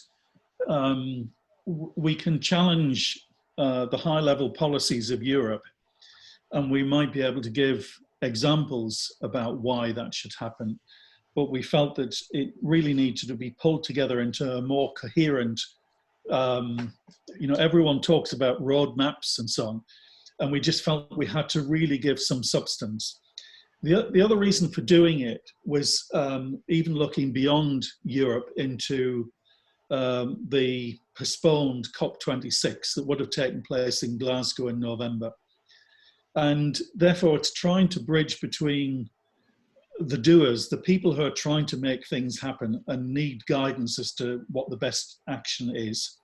we can challenge the high-level policies of Europe, and we might be able to give examples about why that should happen. But we felt that it really needed to be pulled together into a more coherent, everyone talks about roadmaps and so on, and we just felt we had to really give some substance. The other reason for doing it was even looking beyond Europe into the postponed COP26 that would have taken place in Glasgow in November. And therefore, it's trying to bridge between the doers, the people who are trying to make things happen and need guidance as to what the best action is.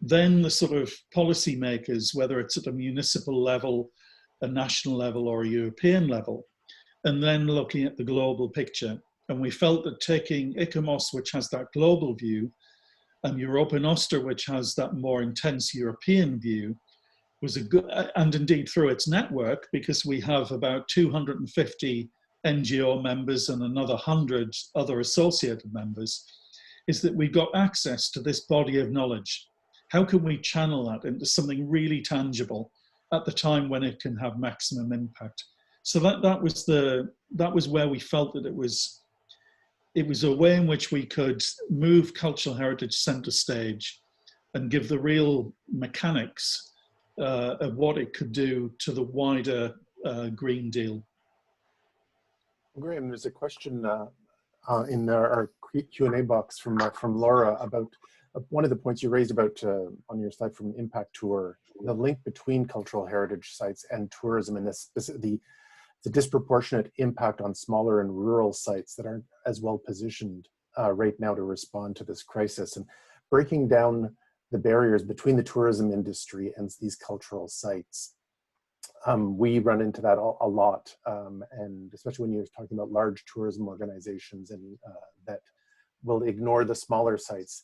Then the sort of policymakers, whether it's at a municipal level, a national level, or a European level, and then looking at the global picture. And we felt that taking ICOMOS, which has that global view, and Europa Nostra, which has that more intense European view, was a good, and indeed through its network, because we have about 250 NGO members and another 100 other associated members, is that we got access to this body of knowledge. How can we channel that into something really tangible at the time when it can have maximum impact? So that was where we felt that it was a way in which we could move cultural heritage center stage and give the real mechanics of what it could do to the wider Green Deal. Graham, there's a question in our Q&A box from Laura about One of the points you raised about on your slide from Impact Tour, the link between cultural heritage sites and tourism, and the disproportionate impact on smaller and rural sites that aren't as well positioned right now to respond to this crisis, and breaking down the barriers between the tourism industry and these cultural sites. We run into that a lot, and especially when you're talking about large tourism organizations and that will ignore the smaller sites.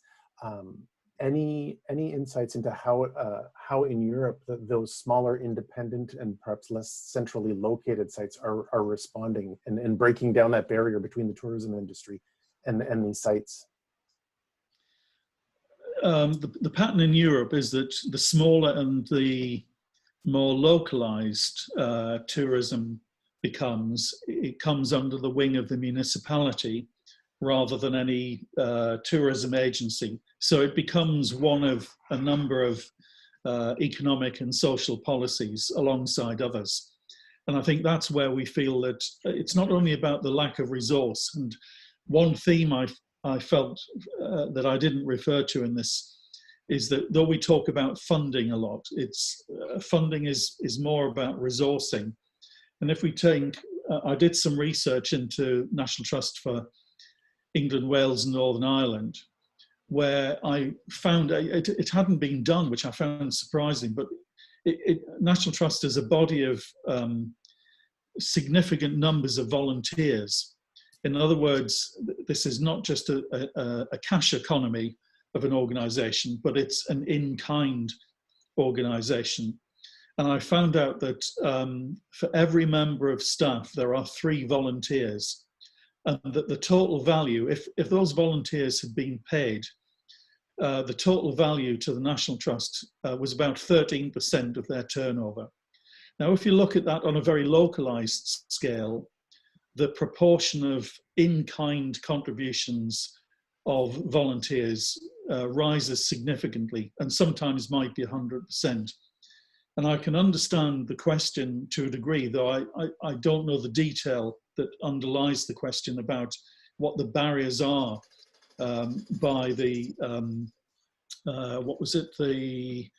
Any insights into how in Europe those smaller, independent, and perhaps less centrally located sites are responding and breaking down that barrier between the tourism industry and these sites? The pattern in Europe is that the smaller and the more localized tourism it comes under the wing of the municipality rather than any tourism agency. So it becomes one of a number of economic and social policies alongside others. And I think that's where we feel that it's not only about the lack of resource. And one theme I felt that I didn't refer to in this is that though we talk about funding a lot, funding is more about resourcing. And if we take, I did some research into National Trust for England, Wales, and Northern Ireland, where I found it hadn't been done, which I found surprising, but National Trust is a body of significant numbers of volunteers. In other words, this is not just a cash economy of an organization, but it's an in-kind organization. And I found out that for every member of staff, there are 3 volunteers. And that the total value, if those volunteers had been paid, the total value to the National Trust was about 13% of their turnover. Now, if you look at that on a very localized scale, the proportion of in-kind contributions of volunteers rises significantly and sometimes might be 100%. And I can understand the question to a degree, though I don't know the detail that underlies the question about what the barriers are by the, what was it, the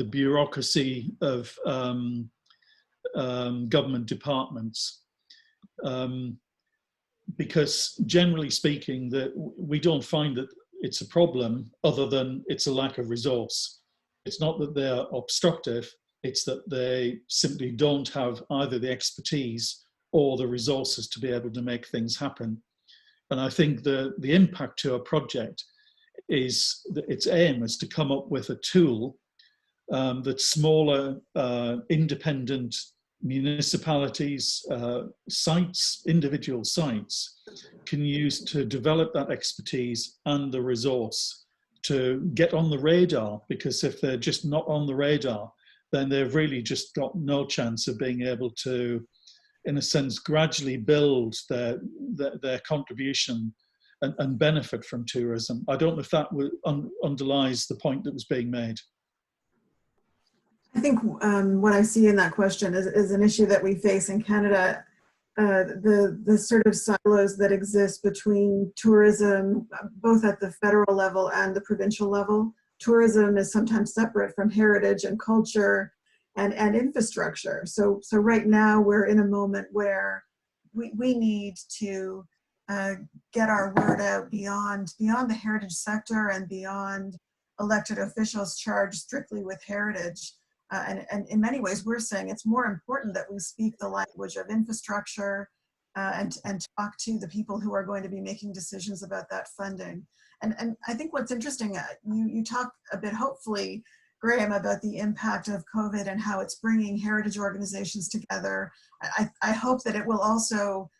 bureaucracy of government departments. Because generally speaking, we don't find that it's a problem other than it's a lack of resource. It's not that they're obstructive, it's that they simply don't have either the expertise or the resources to be able to make things happen. And I think the impact to a project is that its aim is to come up with a tool that smaller independent municipalities, sites, individual sites can use to develop that expertise and the resource to get on the radar, because if they're just not on the radar, then they've really just got no chance of being able to, in a sense, gradually build their contribution and benefit from tourism. I don't know if that underlies the point that was being made. I think what I see in that question is an issue that we face in Canada, the sort of silos that exist between tourism, both at the federal level and the provincial level. Tourism is sometimes separate from heritage and culture and infrastructure. So right now we're in a moment where we need to get our word out beyond the heritage sector and beyond elected officials charged strictly with heritage. And in many ways, we're saying it's more important that we speak the language of infrastructure and talk to the people who are going to be making decisions about that funding. And I think what's interesting, you talk a bit, hopefully, Graham, about the impact of COVID and how it's bringing heritage organizations together. I hope that it will also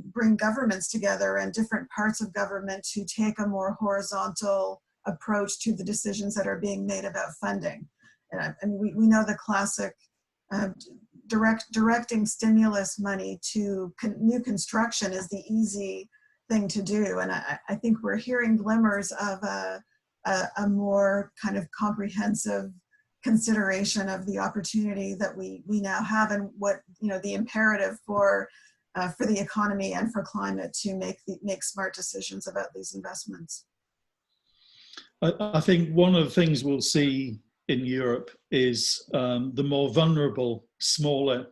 bring governments together and different parts of government to take a more horizontal approach to the decisions that are being made about funding. And we know the classic directing stimulus money to new construction is the easy thing to do. And I think we're hearing glimmers of a more kind of comprehensive consideration of the opportunity that we now have and what, the imperative for the economy and for climate to make smart decisions about these investments. I think one of the things we'll see in Europe is the more vulnerable, smaller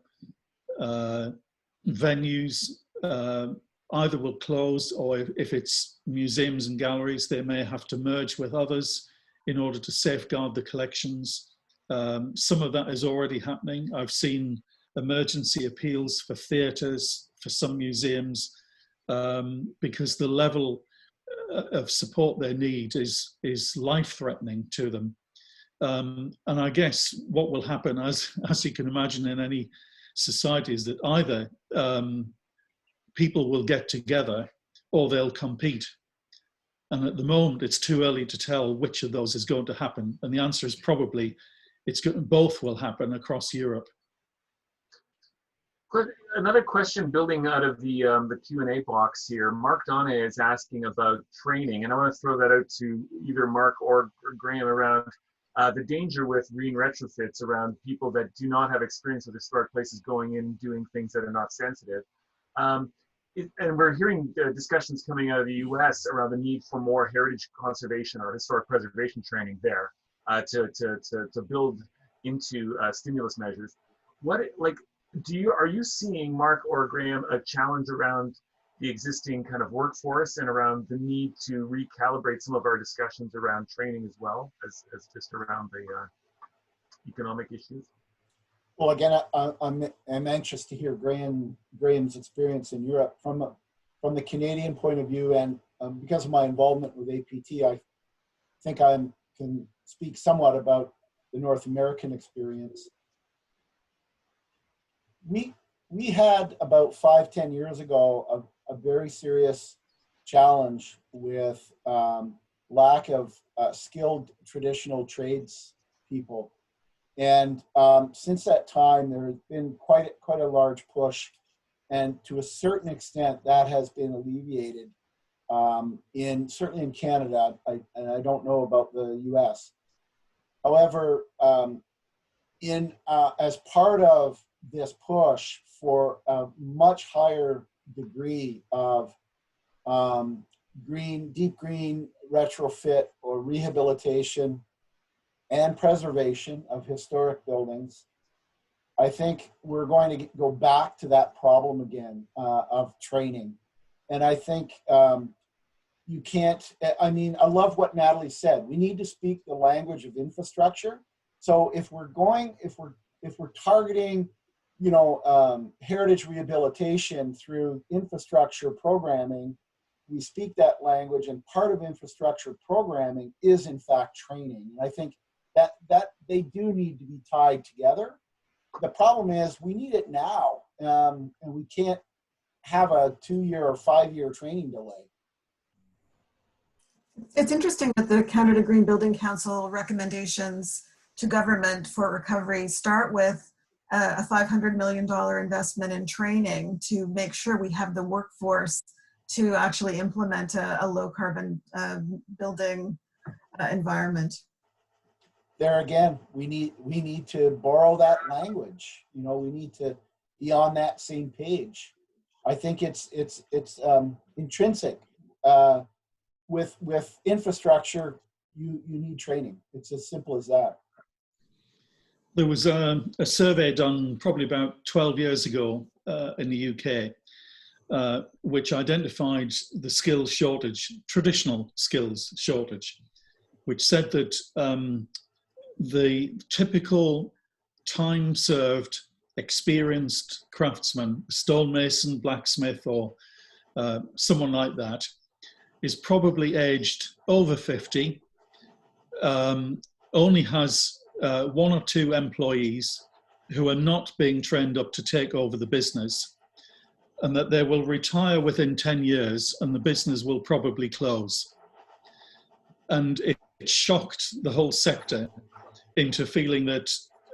venues either will close, or if it's museums and galleries, they may have to merge with others in order to safeguard the collections. Some of that is already happening. I've seen emergency appeals for theatres, for some museums, because the level of support they need is life-threatening to them. And I guess what will happen, as you can imagine in any society, is that either people will get together or they'll compete. And at the moment, it's too early to tell which of those is going to happen. And the answer is probably both will happen across Europe. Good. Another question building out of the Q&A box here. Mark Donna is asking about training, and I want to throw that out to either Mark or Graham around the danger with green retrofits around people that do not have experience with historic places going in doing things that are not sensitive. And we're hearing discussions coming out of the US around the need for more heritage conservation or historic preservation training there to build into stimulus measures. Are you seeing, Mark or Graham, a challenge around the existing kind of workforce and around the need to recalibrate some of our discussions around training as well as just around the economic issues? Well, again, I'm anxious to hear Graham's experience in Europe from the Canadian point of view, and because of my involvement with APT, I think I can speak somewhat about the North American experience. We had about 5-10 years ago a very serious challenge with lack of skilled traditional trades people. And since that time, there has been quite a large push, and to a certain extent, that has been alleviated certainly in Canada, and I don't know about the U.S. However, as part of this push for a much higher degree of deep green retrofit or rehabilitation and preservation of historic buildings, I think we're going to go back to that problem again of training. And I think you can't, I love what Natalie said. We need to speak the language of infrastructure. So if we're targeting, heritage rehabilitation through infrastructure programming, we speak that language, and part of infrastructure programming is in fact training. And I think that they do need to be tied together. The problem is we need it now, and we can't have a 2-year or 5-year training delay. It's interesting that the Canada Green Building Council recommendations to government for recovery start with a $500 million investment in training to make sure we have the workforce to actually implement a low carbon building environment. There again, we need to borrow that language. We need to be on that same page. I think it's intrinsic. With infrastructure, you need training. It's as simple as that. There was a survey done probably about 12 years ago in the UK, which identified the skills shortage, traditional skills shortage, which said that the typical time-served, experienced craftsman, stonemason, blacksmith, or someone like that, is probably aged over 50, only has 1 or 2 employees who are not being trained up to take over the business, and that they will retire within 10 years and the business will probably close. And it shocked the whole sector into feeling that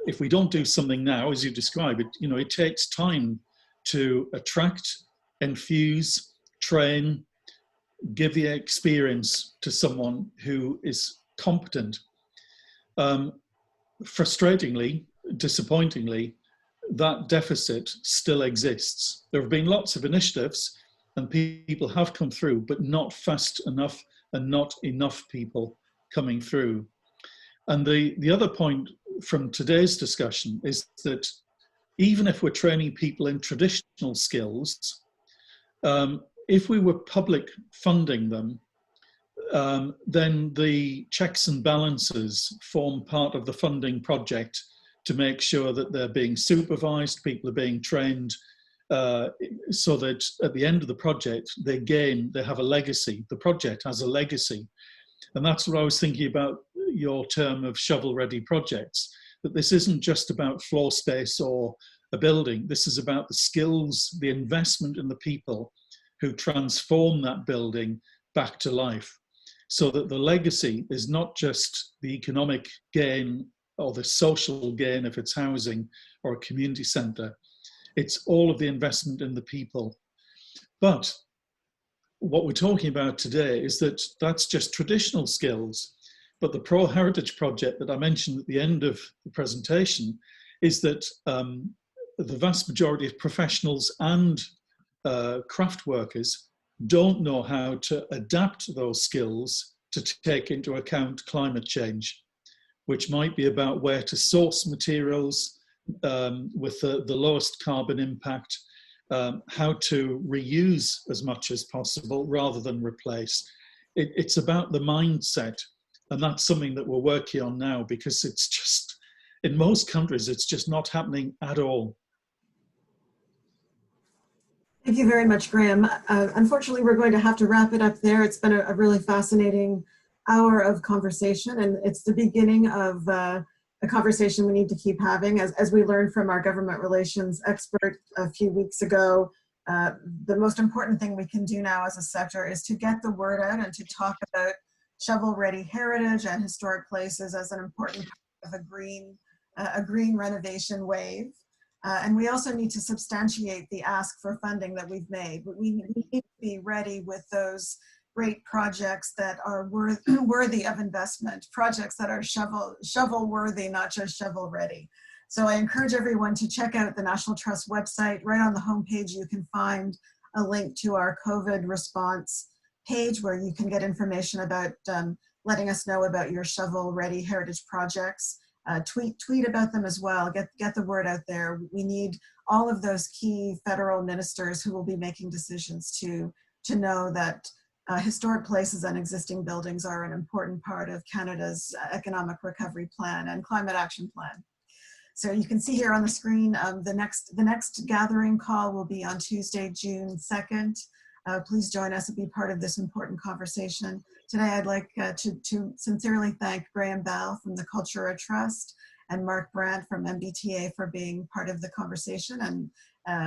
if we don't do something now, as you describe it, it takes time to attract, infuse, train, give the experience to someone who is competent. Frustratingly, disappointingly, that deficit still exists. There have been lots of initiatives and people have come through, but not fast enough and not enough people coming through. And the other point from today's discussion is that even if we're training people in traditional skills, if we were public funding them, then the checks and balances form part of the funding project to make sure that they're being supervised, people are being trained, so that at the end of the project, they have a legacy. The project has a legacy. And that's what I was thinking about your term of shovel-ready projects, that this isn't just about floor space or a building. This is about the skills, the investment in the people who transform that building back to life, so that the legacy is not just the economic gain or the social gain if it's housing or a community centre. It's all of the investment in the people. But what we're talking about today is that that's just traditional skills. But the Pro Heritage project that I mentioned at the end of the presentation is that the vast majority of professionals and craft workers don't know how to adapt those skills to take into account climate change, which might be about where to source materials with the lowest carbon impact, how to reuse as much as possible rather than replace. It's about the mindset, and that's something that we're working on now, because it's just, in most countries, it's just not happening at all. Thank you very much, Graham. Unfortunately, we're going to have to wrap it up there. It's been a really fascinating hour of conversation, and it's the beginning of a conversation we need to keep having. As we learned from our government relations expert a few weeks ago, the most important thing we can do now as a sector is to get the word out and to talk about shovel-ready heritage and historic places as an important part of a green renovation wave. And we also need to substantiate the ask for funding that we've made. We need to be ready with those great projects that are worthy of investment, projects that are shovel-worthy, not just shovel-ready. So I encourage everyone to check out the National Trust website. Right on the homepage, you can find a link to our COVID response page where you can get information about letting us know about your shovel-ready heritage projects. Tweet about them as well. Get the word out there. We need all of those key federal ministers who will be making decisions to know that historic places and existing buildings are an important part of Canada's economic recovery plan and climate action plan. So you can see here on the screen, the next gathering call will be on Tuesday, June 2nd. Please join us and be part of this important conversation. Today, I'd like to sincerely thank Graham Bell from the Cultura Trust and Mark Brandt from MBTA for being part of the conversation, and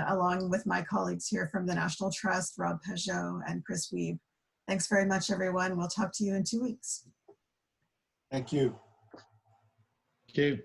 along with my colleagues here from the National Trust, Rob Peugeot and Chris Wiebe. Thanks very much, everyone. We'll talk to you in 2 weeks. Thank you. Thank you.